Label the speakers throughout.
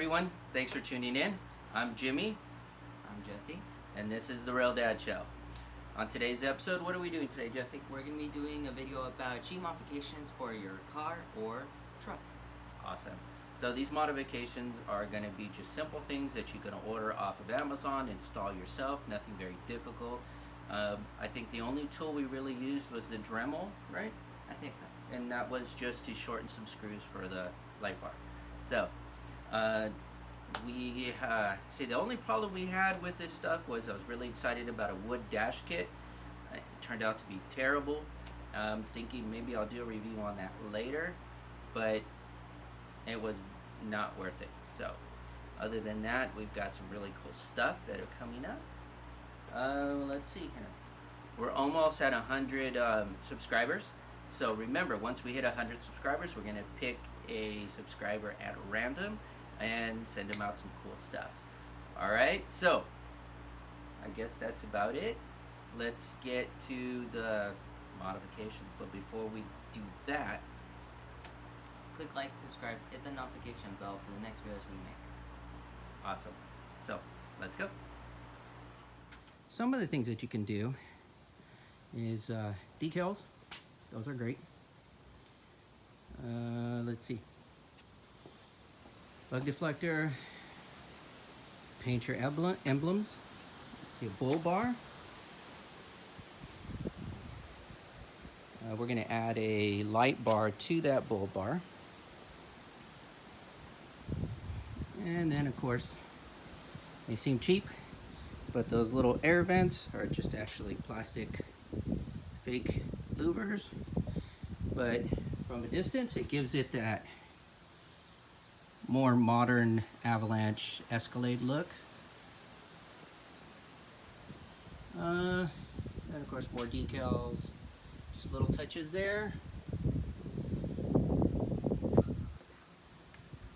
Speaker 1: everyone, thanks for tuning in. I'm Jimmy.
Speaker 2: I'm Jesse.
Speaker 1: And this is The Real Dad Show. On today's episode, what are we doing today, Jesse?
Speaker 2: We're going to be doing a video about cheap modifications for your car or truck.
Speaker 1: Awesome. So these modifications are going to be just simple things that you can order off of Amazon, install yourself, nothing very difficult. I think the only tool we really used was the Dremel, right?
Speaker 2: I think so.
Speaker 1: And that was just to shorten some screws for the light bar. So, the only problem we had with this stuff was I was really excited about a wood dash kit. It turned out to be terrible. I'm thinking maybe I'll do a review on that later, but it was not worth it. So, other than that, we've got some really cool stuff that are coming up. Let's see here. We're almost at 100 subscribers. So remember, once we hit 100 subscribers, we're going to pick a subscriber at random and send them out some cool stuff. Alright, so I guess that's about it. Let's get to the modifications. But before we do that,
Speaker 2: click like, subscribe, hit the notification bell for the next videos we make.
Speaker 1: Awesome. So, let's go. Some of the things that you can do is decals. Those are great. Let's see. Bug deflector. Paint your emblems. Let's see, a bull bar. We're going to add a light bar to that bull bar. And then, of course, they seem cheap, but those little air vents are just actually plastic fake louvers. But from a distance, it gives it that more modern Avalanche Escalade look. And of course, more decals, just little touches there.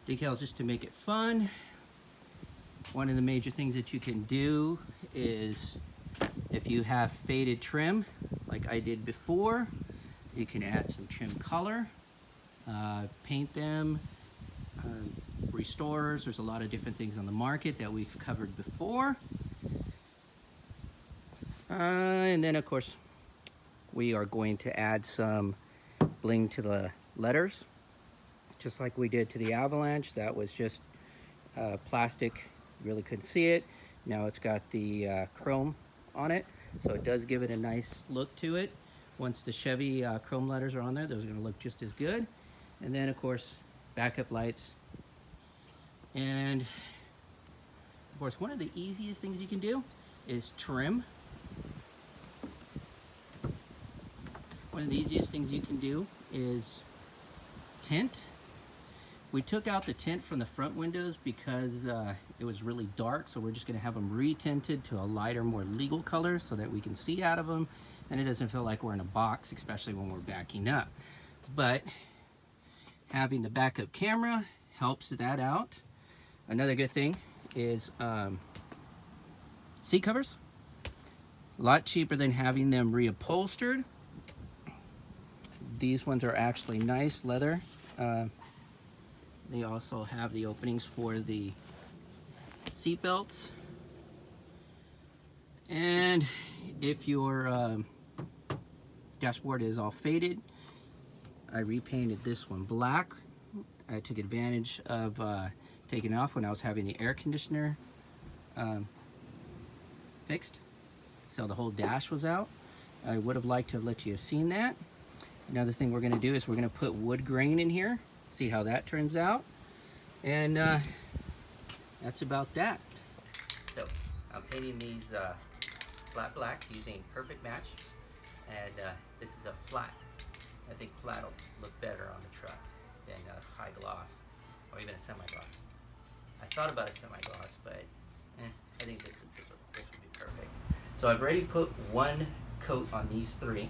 Speaker 1: Decals just to make it fun. One of the major things that you can do is if you have faded trim, like I did before, you can add some trim color, paint them, restorers. There's a lot of different things on the market that we've covered before. And then of course, we are going to add some bling to the letters, just like we did to the Avalanche. That was just plastic, you really couldn't see it. Now it's got the chrome on it, so it does give it a nice look to it. Once the Chevy chrome letters are on there, those are going to look just as good. And then, of course, backup lights. And, of course, one of the easiest things you can do is trim. One of the easiest things you can do is tint. We took out the tint from the front windows because it was really dark, so we're just going to have them re-tinted to a lighter, more legal color so that we can see out of them, and it doesn't feel like we're in a box, especially when we're backing up. But having the backup camera helps that out. Another good thing is seat covers. A lot cheaper than having them reupholstered. These ones are actually nice leather. They also have the openings for the seat belts. And if your dashboard is all faded, I repainted this one black. I took advantage of taking it off when I was having the air conditioner fixed. So the whole dash was out. I would have liked to have let you have seen that. Another thing we're going to do is we're going to put wood grain in here. See how that turns out. And that's about that. So I'm painting these flat black using Perfect Match. And this is a flat. I think flat will look better on the truck than a high gloss or even a semi-gloss. I thought about a semi-gloss, but I think this would be perfect. So I've already put one coat on these three.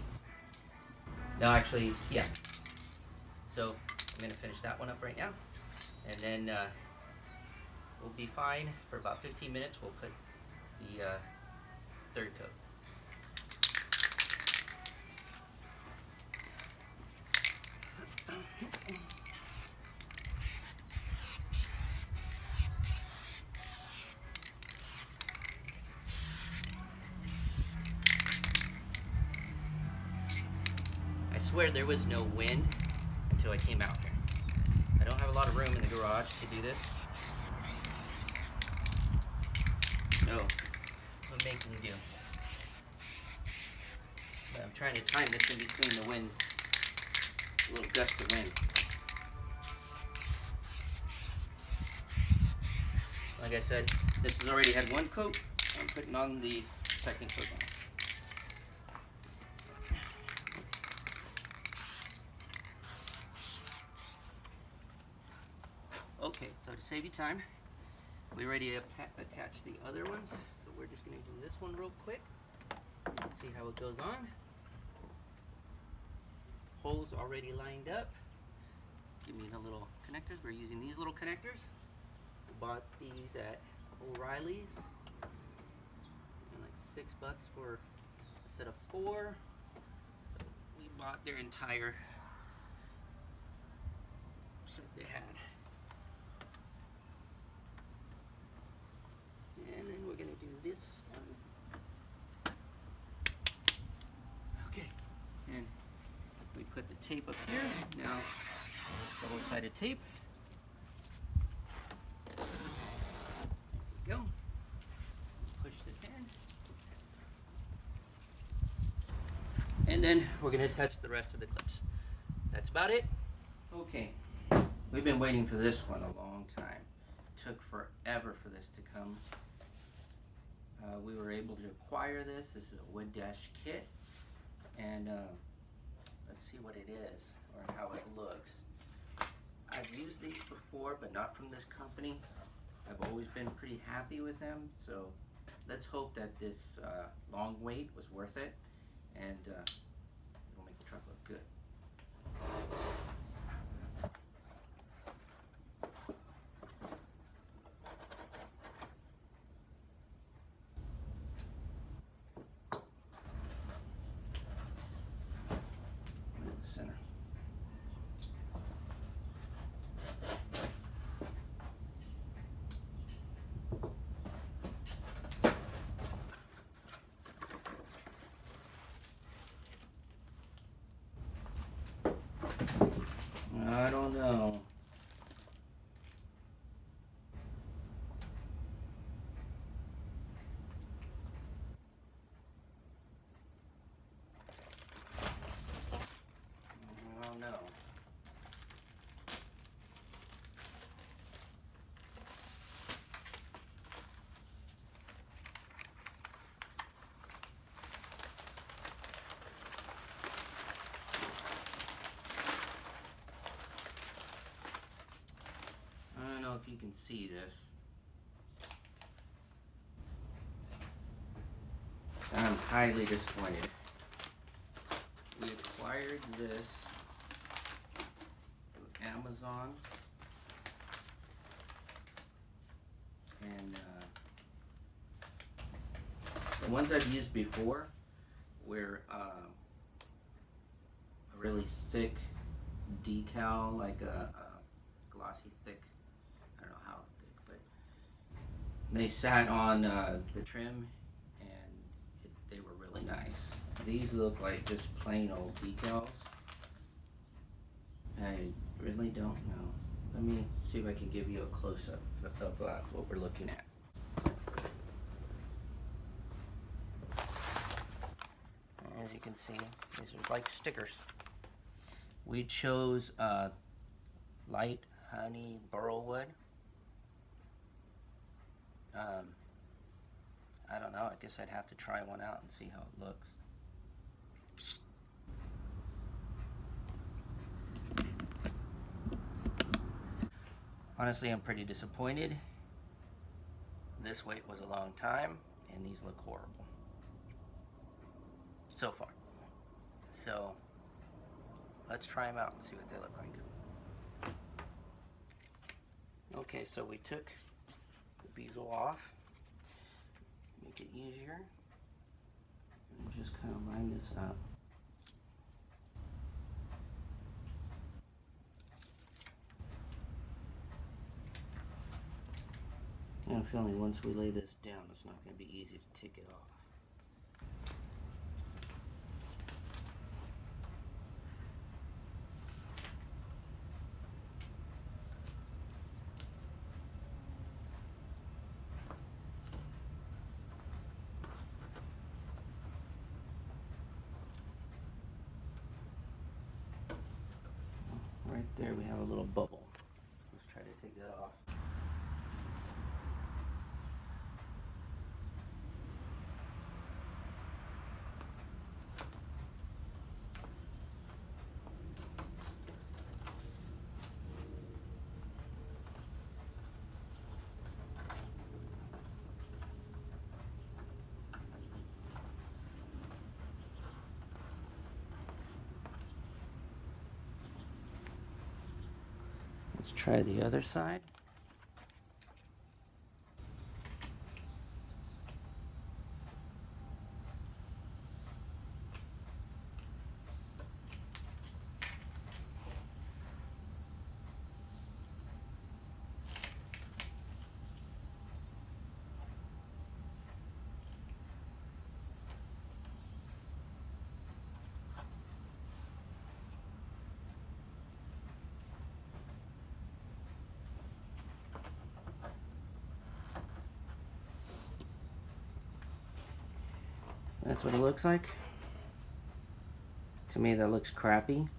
Speaker 1: No, actually, yeah. So I'm going to finish that one up right now. And then we'll be fine for about 15 minutes. We'll put the third coat. swear there was no wind until I came out here. I don't have a lot of room in the garage to do this. So, we're making do. But I'm trying to time this in between the wind, a little gust of wind. Like I said, this has already had one coat. I'm putting on the second coat on. Okay, so to save you time, we already attached the other ones. So we're just going to do this one real quick. Let's see how it goes on. Holes already lined up. Give me the little connectors. We're using these little connectors. We bought these at O'Reilly's. Like $6 for a set of 4. So we bought their entire set they had. And then we're going to do this one. Okay. And we put the tape up here. Now, double-sided tape. There we go. Push this in. And then we're going to attach the rest of the clips. That's about it. Okay. We've been waiting for this one a long time. It took forever for this to come. We were able to acquire this. This is a wood dash kit. And let's see what it is or how it looks. I've used these before, but not from this company. I've always been pretty happy with them. So let's hope that this long wait was worth it. And it'll make the truck look good. Center. I don't know. I don't know. I don't know if you can see this. I'm highly disappointed. We acquired this through Amazon, and the ones I've used before were a really thick decal, like a glossy thick, I don't know how thick, but they sat on the trim and they were really nice. These look like just plain old decals. I really don't know. Let me see if I can give you a close-up of what we're looking at. As you can see, these are like stickers. We chose light honey burlwood. I don't know, I guess I'd have to try one out and see how it looks. Honestly, I'm pretty disappointed. This wait was a long time, and these look horrible. So far. So, let's try them out and see what they look like. Okay, so we took the bezel off. Make it easier. And just kind of line this up. I have a feeling once we lay this down, it's not going to be easy to take it off. there we have a little bubble. Let's try to take that off. Let's try the other side. That's what it looks like. To me, that looks crappy.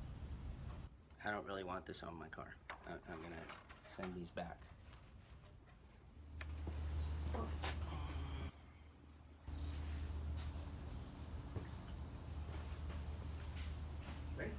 Speaker 1: I don't really want this on my car. I'm gonna send these back. Ready?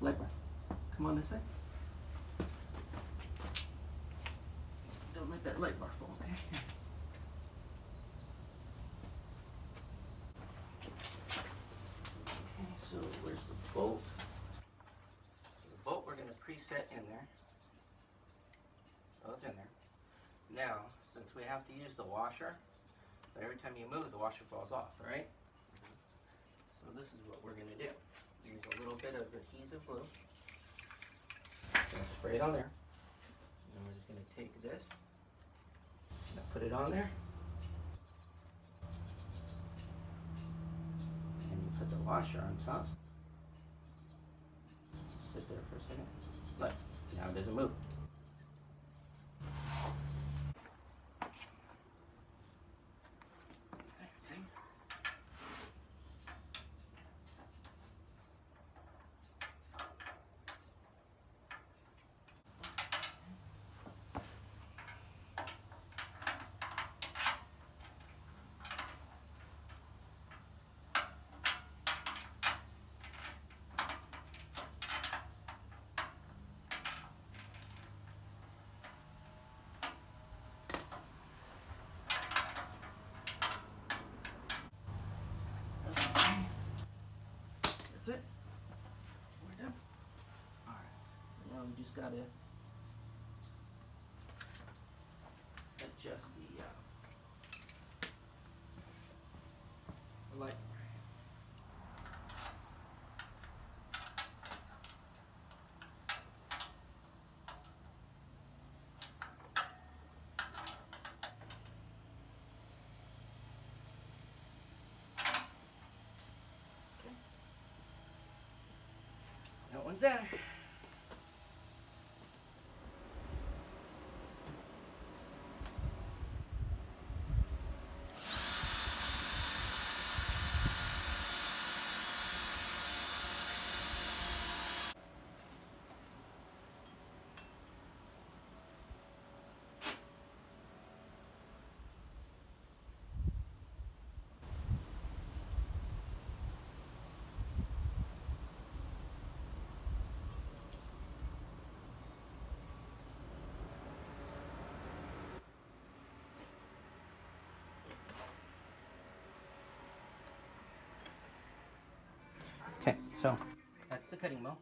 Speaker 1: Light bar. Come on this side. Don't let that light bar fall, okay? Okay, so where's the bolt? So the bolt we're going to preset in there. Oh, it's in there. Now, since we have to use the washer, every time you move, the washer falls off, right? So this is what we're going to do. Use a little bit of adhesive glue. Gonna spray it on there. And then we're just going to take this, put it on there. And you put the washer on top. Sit there for a second. Look, now it doesn't move. There, see? That's it. We're done. Alright. Now we just gotta adjust the light. Okay. That one's there. Okay, so that's the cutting mold.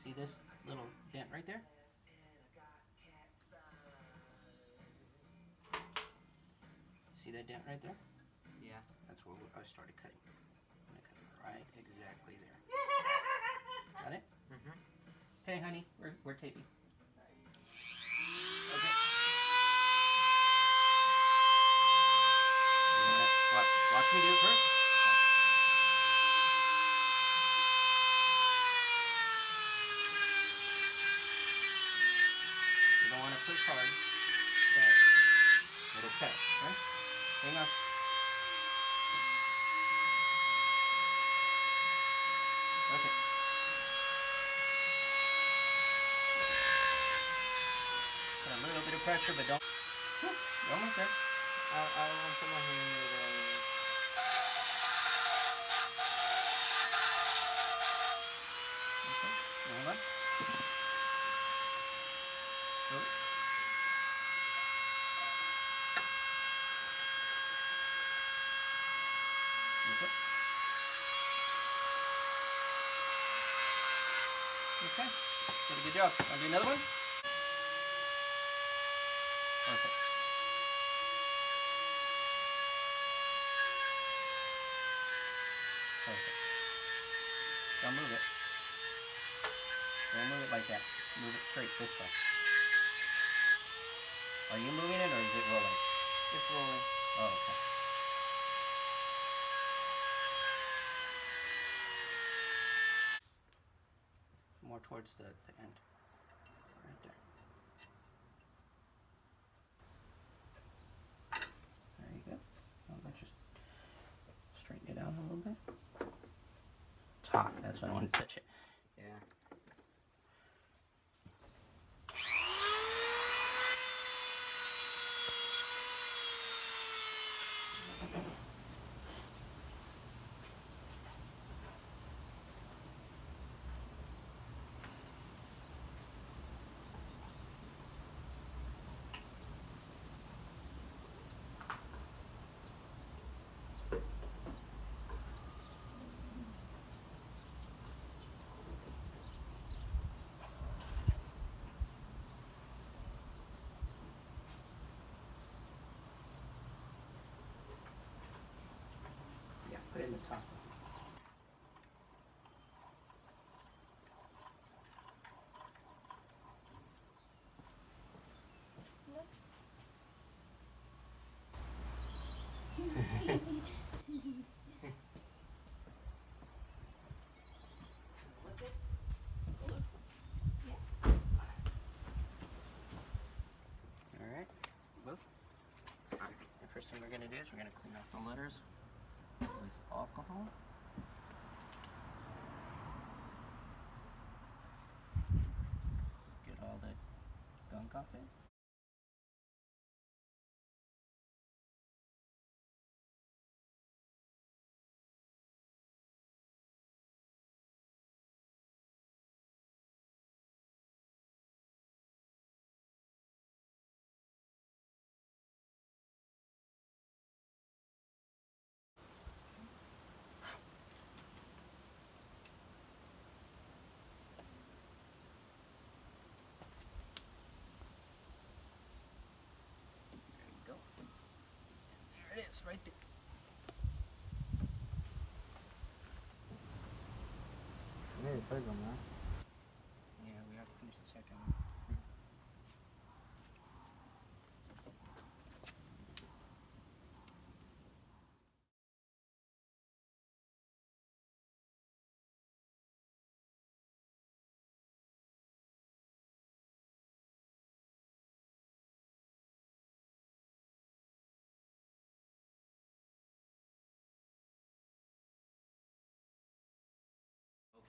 Speaker 1: See this little dent right there? See that dent right there?
Speaker 2: Yeah.
Speaker 1: That's where I started cutting. I'm gonna cut it Right, exactly there. Got it? Mm-hmm. Hey, honey, we're taping. Okay. Watch me do it first. You don't want to push hard. Okay. It'll cut, right? Hang on. Okay. Put a little bit of pressure, but don't. You're almost there.
Speaker 2: I want to put my hand in there.
Speaker 1: Okay. Hold on. Oops. Okay. Okay. Did a good job. Want to do another one? Perfect. Perfect. Don't move it. Don't move it like that. Move it straight this way. Are you moving it or is it rolling?
Speaker 2: It's rolling.
Speaker 1: Oh, okay. More towards the end. Right there. There you go. Let's just straighten it out a little bit. It's hot. That's why I want to touch it.
Speaker 2: Yeah.
Speaker 1: Yeah, put it in the top. Alright. Move. The first thing we're going to do is we're going to clean off the letters with alcohol. Get all the gunk off it. There you go. There it is, right there.
Speaker 2: Maybe third one, huh?
Speaker 1: Yeah, we have to finish the second one.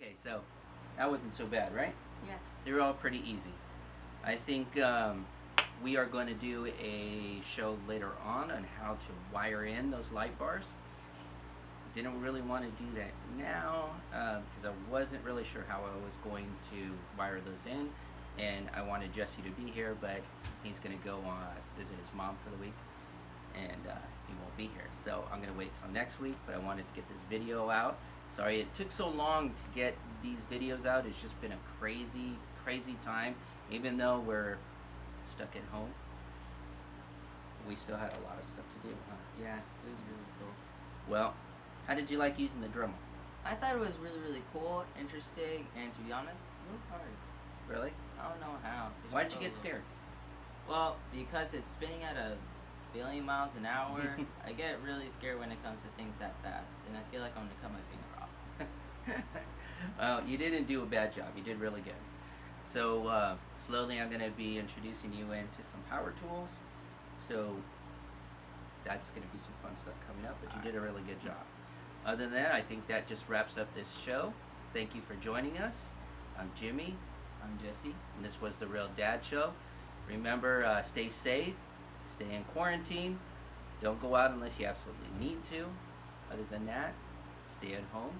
Speaker 1: Okay, so that wasn't so bad, right?
Speaker 2: Yeah.
Speaker 1: They were all pretty easy. I think we are going to do a show later on how to wire in those light bars. Didn't really want to do that now because I wasn't really sure how I was going to wire those in, and I wanted Jesse to be here, but he's going to go visit his mom for the week, and he won't be here. So I'm going to wait till next week, but I wanted to get this video out. Sorry it took so long to get these videos out. It's just been a crazy, crazy time. Even though we're stuck at home, we still had a lot of stuff to do, huh?
Speaker 2: Yeah, it was really cool.
Speaker 1: Well, how did you like using the Dremel?
Speaker 2: I thought it was really, really cool, interesting, and to be honest, a little hard.
Speaker 1: Really?
Speaker 2: I don't know how.
Speaker 1: Why did you get scared?
Speaker 2: Well, because it's spinning at a billion miles an hour. I get really scared when it comes to things that fast, and I feel like I'm gonna cut my finger off.
Speaker 1: Well, you didn't do a bad job. You did really good. So slowly I'm going to be introducing you into some power tools. So that's going to be some fun stuff coming up, but you did a really good job. Other than that, I think that just wraps up this show. Thank you for joining us. I'm Jimmy.
Speaker 2: I'm Jesse.
Speaker 1: And this was The Real Dad Show. Remember, stay safe, stay in quarantine, don't go out unless you absolutely need to. Other than that, stay at home.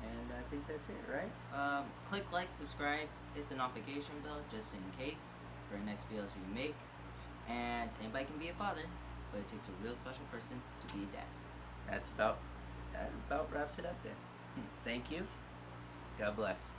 Speaker 1: And I think that's it, right?
Speaker 2: Click like, subscribe, hit the notification bell just in case for our next videos we make. And anybody can be a father, but it takes a real special person to be a dad.
Speaker 1: That about wraps it up then. Thank you. God bless.